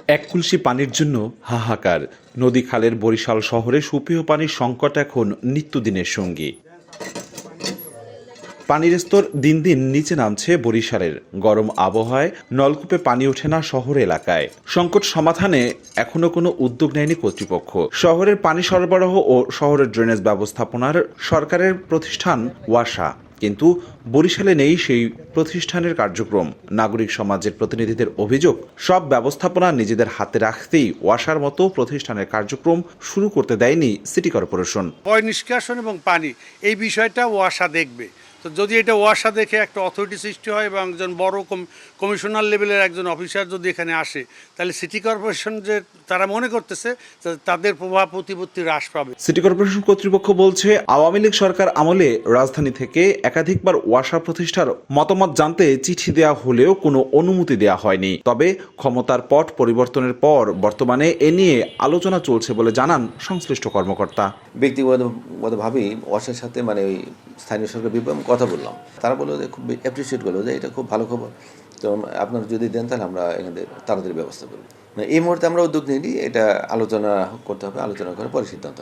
এক কলসি পানির জন্য হাহাকার। নদী খালের বরিশাল শহরে সুপেয় পানির সংকট এখন নিত্যদিনের সঙ্গী। পানির স্তর দিন দিন নিচে নামছে বরিশালের। গরম আবহাওয়ায় নলকূপে পানি ওঠে না শহর এলাকায়। সংকট সমাধানে এখনো কোনো উদ্যোগ নেয়নি কর্তৃপক্ষ। শহরের পানি সরবরাহ ও শহরের ড্রেনেজ ব্যবস্থাপনার সরকারের প্রতিষ্ঠান ওয়াসা, কিন্তু বরিশালে নেই সেই প্রতিষ্ঠানের কার্যক্রম। নাগরিক সমাজের প্রতিনিধিদের অভিযোগ, সব ব্যবস্থাপনা নিজেদের হাতে রাখতেই ওয়াসার মতো প্রতিষ্ঠানের কার্যক্রম শুরু করতে দেয়নি সিটি কর্পোরেশন। পয় নিষ্কাশন এবং পানি এই বিষয়টা ওয়াসা দেখবে। তো যদি এটা ওয়াসা দেখে একটা অথরিটি সৃষ্টি হয় এবং একজন বড় কমিশনার লেভেলের একজন অফিসার যদি এখানে আসে, তাহলে সিটি কর্পোরেশন যে তারা মনে করতেছে তাদের প্রভাব প্রতিপত্তি হ্রাস পাবে। সিটি কর্পোরেশন কর্তৃপক্ষ বলছে, আওয়ামী লীগ সরকার আমলে রাজধানী থেকে একাধিকবার ওয়াসা প্রতিষ্ঠার মতামত জানতে চিঠি দেওয়া হলেও কোনো অনুমতি দেওয়া হয়নি। তবে ক্ষমতার পট পরিবর্তনের পর বর্তমানে এ নিয়ে আলোচনা চলছে বলে জানান সংশ্লিষ্ট কর্মকর্তা। ব্যক্তিগতভাবেই ওয়াসার সাথে ওই স্থানীয় সরকার বিভাগ কথা বললাম, তারা বললো যে খুব অ্যাপ্রিসিয়েট করলো যে এটা খুব ভালো খবর, তো আপনারা যদি দেন তাহলে আমরা এখানে তাড়াতাড়ি ব্যবস্থা করব। এই মুহূর্তে আমরা উদ্যোগ নিইনি, এটা আলোচনা করতে হবে, আলোচনা করে পরে সিদ্ধান্ত।